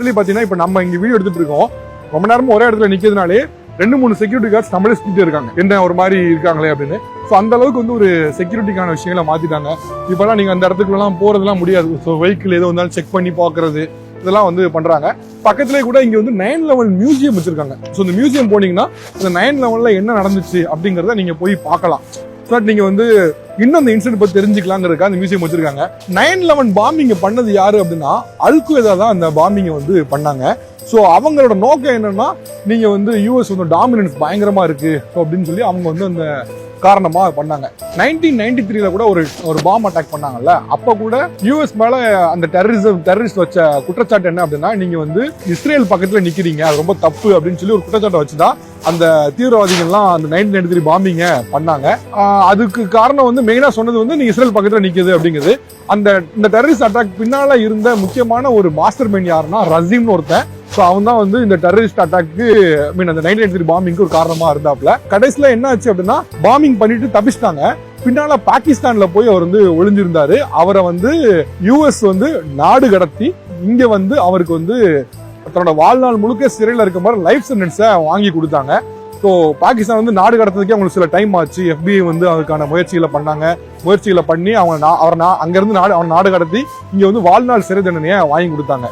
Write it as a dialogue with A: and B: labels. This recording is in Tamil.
A: பாத்தீங்கன்னா இப்ப நம்ம இங்க வீடியோ எடுத்துட்டு இருக்கோம். ரொம்ப நேரமா ஒரே இடத்துல நிக்கிறதுனாலே 2-3 செக்யூரிட்டி கார்ட்ஸ் நம்மளே சுத்திட்டு இருக்காங்க, என்ன ஒரு மாதிரி இருக்காங்களே அப்படின்னு. ஸோ அந்த அளவுக்கு வந்து ஒரு செக்யூரிட்டிக்கான விஷயங்களை மாத்திட்டாங்க. இப்பெல்லாம் நீங்க அந்த இடத்துக்குலாம் போறதுலாம் முடியாது. ஸோ வெஹிக்கிள் ஏதோ வந்தாலும் செக் பண்ணி பாக்குறது இதெல்லாம் வந்து பண்றாங்க. பக்கத்திலே கூட இங்க வந்து 9/11 மியூசியம் வச்சிருக்காங்க. ஸோ இந்த மியூசியம் போனீங்கன்னா இந்த 9/11 என்ன நடந்துச்சு அப்படிங்கறத நீங்க போய் பார்க்கலாம். ஸோ நீங்க வந்து இன்னும் அந்த இன்சிடென்ட் பத்தி தெரிஞ்சுக்கலாங்கிறதுக்காக அந்த மியூசியம் வச்சிருக்காங்க. 9/11 பாம்பிங் பண்ணது யாரு அப்படின்னா அல்-குவைதா தான் அந்த பாம்பிங்கை வந்து பண்ணாங்க. ஸோ அவங்களோட நோக்கம் என்னன்னா நீங்க வந்து யூஎஸ் வந்து டாமினன்ஸ் பயங்கரமா இருக்கு அப்படின்னு சொல்லி அவங்க வந்து அந்த காரணமா பண்ணாங்க. 1993 கூட ஒரு பாம் அட்டாக் பண்ணாங்கல்ல, அப்ப கூட யூஎஸ் மேல அந்த டெரரிஸ்ட் வச்ச குற்றச்சாட்டு என்ன அப்படின்னா நீங்க வந்து இஸ்ரேல் பக்கத்துல நிக்கிறீங்க, அது ரொம்ப தப்பு அப்படின்னு சொல்லி ஒரு குற்றச்சாட்டை வச்சுதான் அந்த தீவிரவாதிகள்லாம் அந்த 1993 பாம்பிங்க பண்ணாங்க. அதுக்கு காரணம் வந்து மெயினா சொன்னது வந்து நீங்க இஸ்ரேல் பக்கத்துல நிக்குது அப்படிங்கிறது. இந்த டெரரிஸ்ட் அட்டாக் பின்னால இருந்த முக்கியமான ஒரு மாஸ்டர் மைண்ட் யாருன்னா ரசீம்னு ஒருத்தன். ஸோ அவன் தான் வந்து இந்த டெரரிஸ்ட் அட்டாக்கு அந்த 1993 பாம்பிங்க்கு ஒரு காரணமா இருந்தாப்ல. கடைசியில என்ன ஆச்சு அப்படின்னா பாம்பிங் பண்ணிட்டு தப்பிச்சிட்டாங்க. பின்னால பாகிஸ்தான்ல போய் அவர் வந்து ஒளிஞ்சிருந்தாரு. அவரை வந்து யூஎஸ் வந்து நாடு கடத்தி இங்க வந்து அவருக்கு வந்து தன்னோட வாழ்நாள் முழுக்க சிறையில் இருக்க மாதிரி லைஃப் சென்டென்ஸை வாங்கி கொடுத்தாங்க. ஸோ பாகிஸ்தான் வந்து நாடு கடத்துறதுக்கே அவங்களுக்கு சில டைம் ஆச்சு. FBI வந்து அதுக்கான முயற்சிகளை பண்ணி அவரை அங்கிருந்து நாடு கடத்தி இங்க வந்து வாழ்நாள் சிறை தண்டனையை வாங்கி கொடுத்தாங்க.